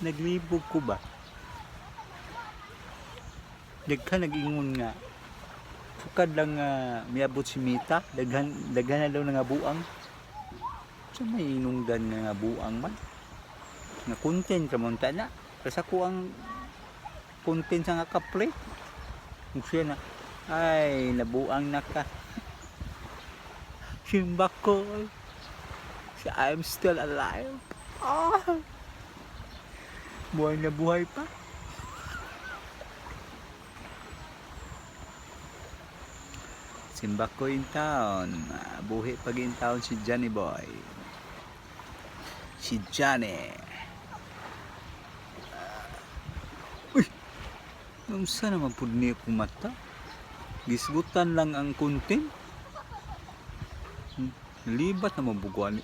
naglibog ko ba? Daghan nag-ingon nga. Sukad lang miabot si Mita, daghan na daw nga buang. So may inungdan nga buang man. Nga content ka mo na. Kasi ako ang content sa nga kapre. Kung siya na, ay, nabuang na ka. Simba ko. I'm still alive. Ah! Buhay na buhay pa. Simba ko in town. Buhay pag in town si Johnny Boy. Si Johnny. Uy! Naunsa naman po niya kong mata? Gisgutan lang ang content. Libat naman buguan.